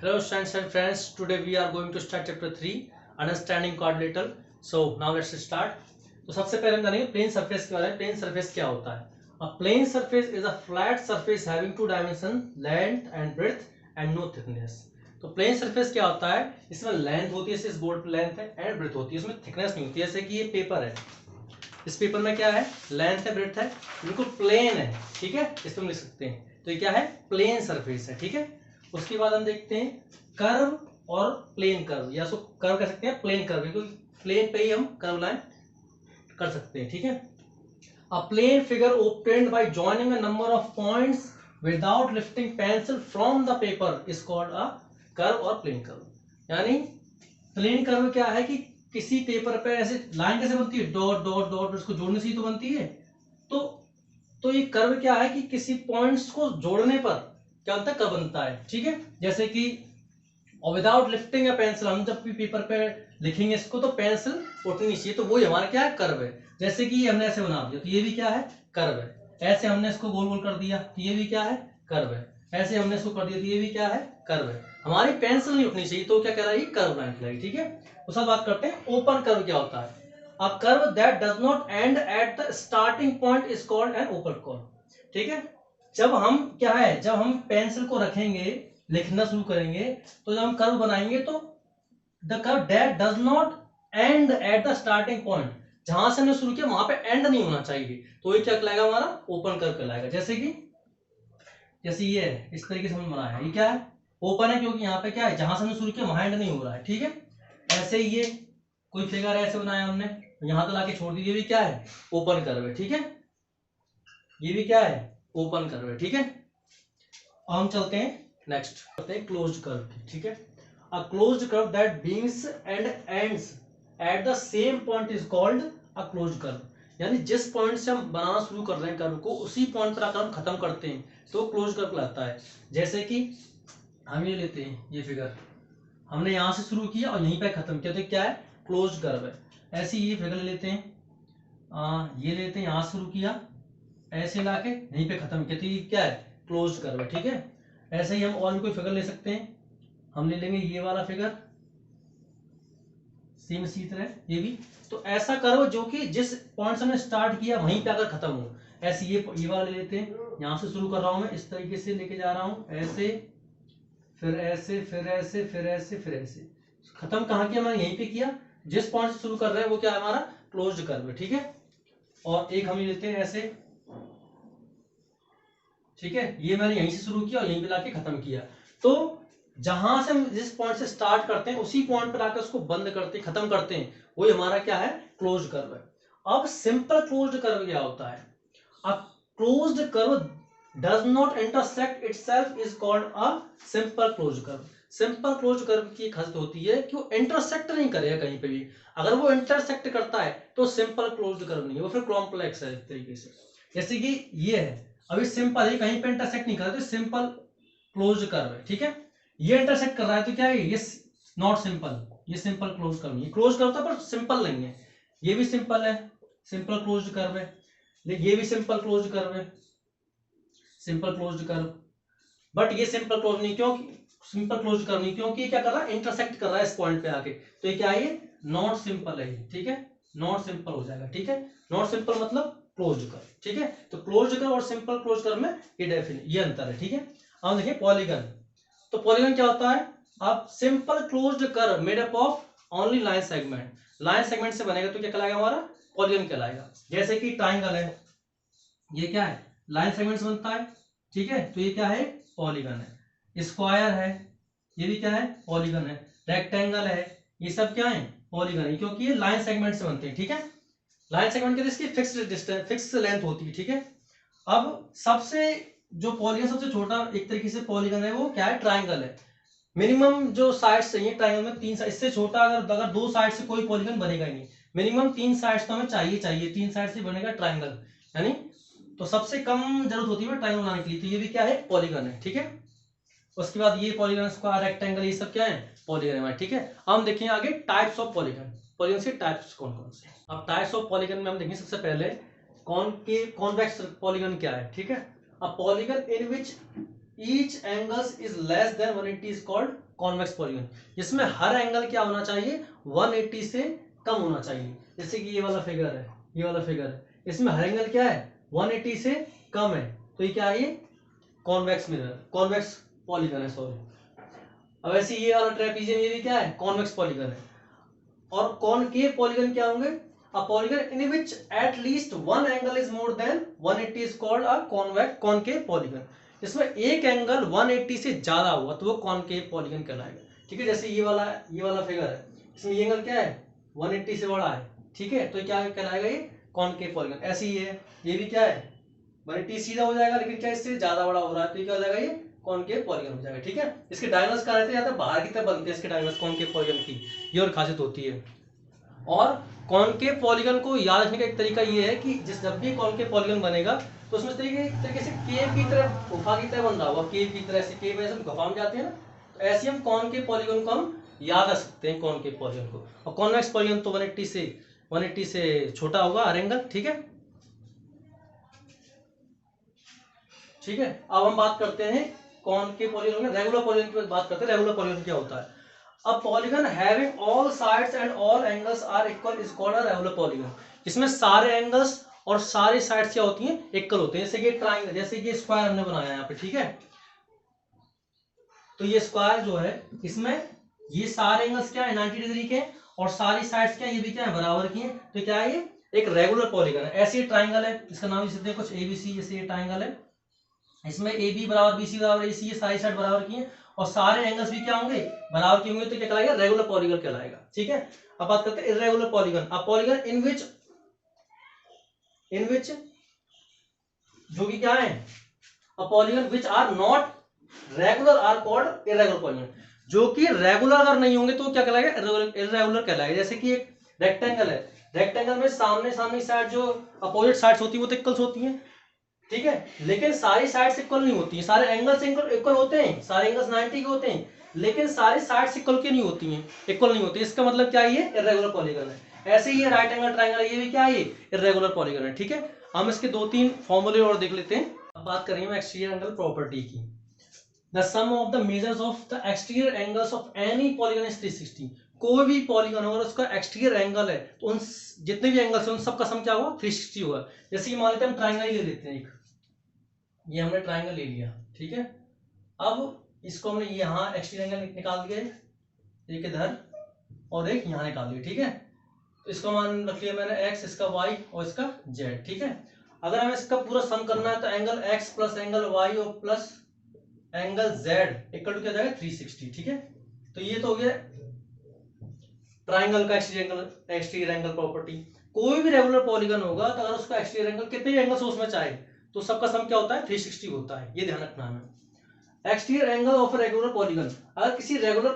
Hello students and friends, today we are going to start chapter 3 understanding quadrilateral. So now let's start. तो सबसे पहले हम जानेंगे plane surface के बारे में। प्लेन सरफेस क्या होता है? A plane surface is a flat surface having two dimensions, length and breadth and no thickness. तो प्लेन सरफेस क्या होता है? इसमें लेंथ होती है, इस बोर्ड पर लेंथ है, एंड ब्रेथ होती है, इसमें थिकनेस नहीं होती है। जैसे कि ये पेपर है, इस पेपर में क्या है? लेंथ है, ब्रेथ है, बिल्कुल प्लेन है, ठीक है, इस पर हम लिख सकते हैं। तो ये क्या है? प्लेन सरफेस है, ठीक है। उसके बाद हम देखते हैं कर्व और प्लेन कर्व, या सो कर्व कह सकते हैं, प्लेन कर्व, क्योंकि प्लेन पे ही हम कर्व लाइन कर सकते हैं, ठीक है। A plane figure obtained by joining a number of points without lifting pencil from the paper is called a curve और प्लेन कर्व। यानी प्लेन कर्व क्या है कि किसी पेपर पे ऐसे लाइन कैसे बनती है, डॉट डॉट डॉट, उसको जोड़ने से ही तो बनती है। तो ये कर्व क्या है कि किसी पॉइंट्स को जोड़ने पर क्या होता है, कर्व बनता है, ठीक है। जैसे कि और विदाउट लिफ्टिंग अ पेंसिल, हम जब भी पेपर पे लिखेंगे इसको तो पेंसिल उठनी नहीं चाहिए, तो वो हमारा क्या है? कर्व है। जैसे कि हमने ऐसे बना दिया तो ये भी क्या है? कर्व है। ऐसे हमने इसको गोल गोल कर दिया तो ये भी क्या है? कर्व है। ऐसे हमने इसको कर दिया तो ये भी क्या है? कर्व है। हमारी पेंसिल नहीं उठनी चाहिए, तो क्या कहलाएगी? कर्व लाइन कहलाएगी, ठीक है। उसके बाद बात करते हैं ओपन कर्व क्या होता है। A curve that does not and at the starting point is called an open curve, ठीक है। जब हम क्या है, जब हम पेंसिल को रखेंगे, लिखना शुरू करेंगे, तो जब हम कर्व बनाएंगे तो the curve that does not and at the starting point, जहां से हमने शुरू किया वहां पे एंड नहीं होना चाहिए, तो ये क्या कहलाएगा? हमारा ओपन कर्व कहलाएगा। जैसे ये है, इस तरीके से हमने बनाया है, ये क्या है? ओपन है, क्योंकि यहाँ पे क्या है, जहां से हमने शुरू किया वहां एंड नहीं हो रहा है, ठीक है। ऐसे ही ये कोई फिगर ऐसे बनाया हमने, यहां तो लाके छोड़ दीजिए, भी क्या है? ओपन कर्व है, ठीक है। ये भी क्या है? ओपन कर्व है, ठीक है। अब हम चलते हैं नेक्स्ट, करते हैं क्लोज्ड कर्व, ठीक है। A closed curve that begins and ends at the same point is called a closed curve. यानी जिस पॉइंट से हम बनाना शुरू कर रहे हैं कर्व को, उसी पॉइंट पर आकर हम खत्म करते हैं तो क्लोज्ड कर्व कहलाता है। जैसे कि हम ये लेते हैं, ये फिगर हमने यहां से शुरू किया और यहीं पे खत्म किया, तो क्या है? क्लोज्ड कर्व है। ऐसे ये फिगर ले लेते हैं, ये लेते हैं, यहां शुरू किया, ऐसे लाके यहीं पे खत्म किया, तो ये क्या है? क्लोज्ड कर्व है, ठीक है। ऐसे ही हम और भी कोई फिगर ले सकते हैं। हम ले लेंगे ये वाला फिगर, सेम इसी तरह ये भी। तो ऐसा कर्व जो कि जिस पॉइंट से हमने स्टार्ट किया वहीं पे आकर खत्म हो। ऐसे ये वाला ले लेते हैं, यहां से शुरू कर रहा हूं मैं, इस तरीके से लेके जा रहा हूं, ऐसे फिर ऐसे फिर ऐसे फिर ऐसे फिर ऐसे, खत्म कहाँ किया? मैंने यहीं पे किया। जिस पॉइंट से शुरू कर रहे हैं वो क्या है? हमारा क्लोज्ड कर्व है, ठीक है। और एक हम लेते हैं ऐसे, ठीक है, ये मैंने यहीं से शुरू किया और यहीं पे लाके खत्म किया। तो जहां से हम जिस पॉइंट से स्टार्ट करते हैं उसी पॉइंट पर आकर उसको बंद करते हैं, खत्म करते हैं, वही हमारा क्या है? क्लोज्ड कर्व है। अब सिंपल क्लोज्ड कर्व क्या होता है? अब closed curve does not intersect itself is called a simple closed curve. Simple closed curve की खासियत होती है कि वो इंटरसेक्ट नहीं करेगा कहीं पे भी। अगर वो इंटरसेक्ट करता है तो सिंपल क्लोज्ड कर्व नहीं है, वो फिर कॉम्प्लेक्स है एक तरीके से। जैसे कि ये है, अभी सिंपल है, कहीं पे इंटरसेक्ट नहीं कर रहा, तो सिंपल क्लोज्ड कर्व है, ठीक है। ये इंटरसेक्ट कर रहा है तो क्या है? ये नॉट सिंपल, ये सिंपल क्लोज कर्व नहीं है। क्लोज कर्व था पर सिंपल नहीं है। ये भी सिंपल है, सिंपल क्लोज्ड कर्व है। ये भी सिंपल क्लोज्ड कर्व है, सिंपल क्लोज्ड कर्व। बट ये सिंपल क्लोज नहीं, क्यों? सिंपल क्लोज्ड कर्व नहीं, क्योंकि ये क्या कर रहा है? इंटरसेक्ट कर रहा है इस पॉइंट पे आके, तो ये क्या है? ये नॉट सिंपल है, ठीक है, नॉट सिंपल हो जाएगा, ठीक है। नॉट सिंपल मतलब क्लोज्ड कर्व, ठीक है। तो क्लोज्ड कर्व और सिंपल क्लोज्ड कर्व में ये अंतर है, ठीक है। अब देखिए पॉलीगन। तो पॉलीगन क्या होता है? अब simple closed curve made up of only line segment, line segment से बनेगा तो क्या कहलाएगा? हमारा पॉलीगन कहलाएगा। जैसे कि ट्राइंगल है, ये क्या है? लाइन सेगमेंट से बनता है, ठीक है, तो ये क्या है? पॉलीगन है। स्क्वायर है, ये भी क्या है? पॉलीगन है। रेक्टेंगल है, ये सब क्या है? पॉलीगन है, क्योंकि ये लाइन सेगमेंट से बनते हैं, ठीक है। लाइन सेगमेंट के इसकी फिक्स्ड डिस्टेंस, फिक्स्ड लेंथ होती है, ठीक है। अब सबसे जो पॉलीगन सबसे छोटा एक तरीके से पॉलीगन है वो क्या है? ट्राइंगल है। मिनिमम जो साइड्स चाहिए ट्राइंगल में, तीन साइड, इससे छोटा अगर दो साइड से कोई पॉलीगन बनेगा ही नहीं। मिनिमम तीन साइड्स तो हमें चाहिए, तीन साइड से बनेगा ट्राइंगल, यानी तो सबसे कम जरूरत होती है ट्राइंगल बनाने के लिए, तो ये भी क्या है? पॉलीगन है, ठीक है। उसके बाद ये पॉलीगन, स्क्वायर, रेक्टेंगल, ये सब क्या है? पॉलीगन है, ठीक है। अब हम देखेंगे आगे टाइप्स ऑफ पॉलीगन। पॉलीगन के टाइप्स कौन कौन से? अब टाइप्स ऑफ पॉलीगन में हम देखेंगे सबसे पहले कॉन्वेक्स पॉलीगन क्या है, ठीक है। अब polygon in which each angles is less than 180 is called convex polygon. जिसमें हर एंगल क्या होना चाहिए, 180 से कम होना चाहिए। जैसे कि ये वाला फिगर है, ये वाला फिगर है, इसमें हर एंगल क्या है, 180 से कम है, तो ये क्या है, ये कॉन्वेक्स मिरर, कॉन्वेक्स पॉलीगन है, सॉरी। अब ऐसे ये वाला ट्रेपीजियम, ये भी क्या है, कॉन्वेक्स पॉलीगन है। और कॉनकेव पॉलीगन क्या होंगे, अ polygon in which at least one angle is more than 180 is called a concave polygon. इसमें एक एंगल 180 से ज्यादा हुआ तो वो कॉनकेव पॉलीगन कहलाएगा। ठीक है, जैसे ये वाला फिगर है, इसमें ये एंगल क्या है, 180 से बड़ा है। ठीक है, तो क्या कहलाएगा, ये कॉनकेव पॉलीगन। ऐसे ही है, ये भी क्या है, 180 सीधा हो जाएगा, लेकिन क्या इससे ज्यादा बड़ा हो रहा है, तो ये क्या हो जाएगा, ये कॉनकेव पॉलीगन हो जाएगा। ठीक है, इसके डायगोनल्स क्या रहते हैं, या तो बाहर की तरफ बनते हैं इसके डायगोनल्स कॉनकेव पॉलीगन की, ये और खासियत होती है। और कॉनकेव पॉलीगन को याद रखने का एक तरीका ये है कि जब भी कॉनकेव पॉलीगन बनेगा तो उसमें तरीके से केव की तरह, गुफा की तरह बन रहा होगा, केव की तरह से, केव ऐसे गुफा में जाते हैं ना, तो ऐसे हम कॉनकेव पॉलीगन को हम याद रख सकते हैं, कॉनकेव पॉलीगन को। और कॉन्वेक्स पॉलीगन तो 180 से छोटा होगा हर एंगल। ठीक है, ठीक है। अब हम बात करते हैं कॉनकेव पॉलीगन, रेगुलर पॉलीगन की बात करते हैं। रेगुलर पॉलीगन क्या होता है, A polygon having all sides and all angles are equal is called a regular polygon। इसमें सारे एंगल्स और सारी साइड्स क्या होती हैं, इक्वल होते हैं। जैसे कि ट्राइंगल, जैसे कि स्क्वायर हमने बनाया यहाँ पे, ठीक है, तो ये स्क्वायर जो है, इसमें ये सारे एंगल्स क्या है, 90 डिग्री के, और सारी साइड्स क्या है, ये भी क्या है, बराबर की है, तो क्या है, ये एक रेगुलर पॉलीगन है। ऐसे ही ट्राइंगल है, इसका नाम लिख सकते हैं कुछ ABC, जैसे ये ट्राइंगल है, इसमें AB बराबर BC बराबर AC, ये सारी साइड बराबर की है, और सारे एंगल्स भी क्या होंगे, बराबर के होंगे, तो क्या कहलाएगा, रेगुलर पॉलीगन कहलाएगा। ठीक है, अब बात करते हैं irregular polygon. A polygon in which जो कि क्या है, a polygon which are not regular are called irregular polygon. जो कि रेगुलर अगर नहीं होंगे तो क्या कहलाएगा, इर्रेगुलर कहलाएगा। जैसे कि एक रेक्टेंगल है, रेक्टेंगल में सामने साइड जो अपोजिट साइड्स होती है वो तो इक्वल्स होती हैं, ठीक है, लेकिन सारी साइड्स इक्वल नहीं होती हैं। सारे एंगल्स इक्वल होते हैं, सारे एंगल्स 90 के होते हैं, लेकिन सारी साइड्स इक्वल की नहीं होती हैं, इक्वल नहीं होती। इसका मतलब क्या है, ये इर्रेगुलर पॉलीगन है। ऐसे ही राइट एंगल ट्रायंगल, ये भी क्या है, ये इर्रेगुलर पॉलीगन है। ठीक है, हम इसके 2-3 फॉर्मूले और देख लेते हैं। अब बात करेंगे हम एक्सटीरियर एंगल प्रॉपर्टी की। The sum of the measures of the exterior angles of any polygon is 360। कोई भी पॉलीगन अगर उसका एक्सटीरियर एंगल है तो उन जितने भी एंगल्स हैं उन सबका सम क्या होगा, 360 होगा। जैसे कि मान लेते हैं हम ट्रायंगल ले लेते हैं, एक ये हमने ट्रायंगल ले लिया, ठीक है, अब इसको हमने यहाँ एक्सटीरियर एंगल निकाल दिया, एक इधर और एक यहाँ निकाल दिया। ठीक है, तो इसको मान रख लिया मैंने x, इसका y और इसका z। ठीक है, अगर हमें इसका पूरा सम करना है तो angle x plus angle y और plus angle z equal to क्या जाएगा, 360। ठीक है, तो ये तो हो गया ट्राइंगल का एक्सटीरियर एंगल प्रॉपर्टी। कोई भी रेगुलर पॉलीगन होगा तो अगर उसका एक्सटीरियर एंगल कितने भी एंगल्स उसमें चाहे तो सबका सम क्या होता है, 360 होता है। ये ध्यान रखना है। Exterior angle of regular polygon, अगर किसी रेगुलर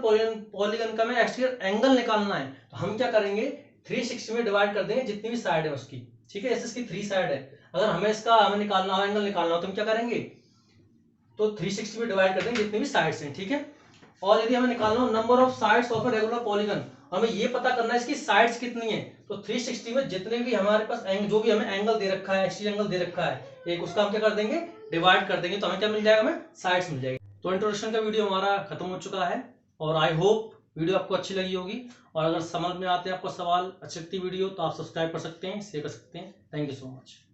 पॉलीगन का में एक्सटीरियर एंगल निकालना है तो हम क्या करेंगे, 360 में डिवाइड कर देंगे जितनी भी साइड है उसकी। ठीक है, ऐसे इसकी 3 साइड है, अगर हमें निकालना हो, एंगल निकालना हो, तो हम क्या करेंगे, तो 360 में डिवाइड कर देंगे जितनी भी साइड्स हैं। ठीक है, और यदि हमें निकालना हो number of sides of a regular polygon, हमें ये पता करना है इसकी साइड्स कितनी है, तो 360 में जितने भी हमारे पास जो भी हमें एंगल दे रखा है, एक्सटीरियर एंगल दे रखा है एक, उसका हम क्या कर देंगे, डिवाइड कर देंगे, तो हमें क्या मिल जाएगा, हमें साइड्स मिल जाएगी। तो इंट्रोडक्शन का वीडियो हमारा खत्म हो चुका है और आई होप वीडियो आपको अच्छी लगी होगी। और अगर समझ में आते हैं आपको सवाल, अच्छी लगती वीडियो, तो आप सब्सक्राइब कर सकते हैं, शेयर कर सकते हैं। Thank you so much.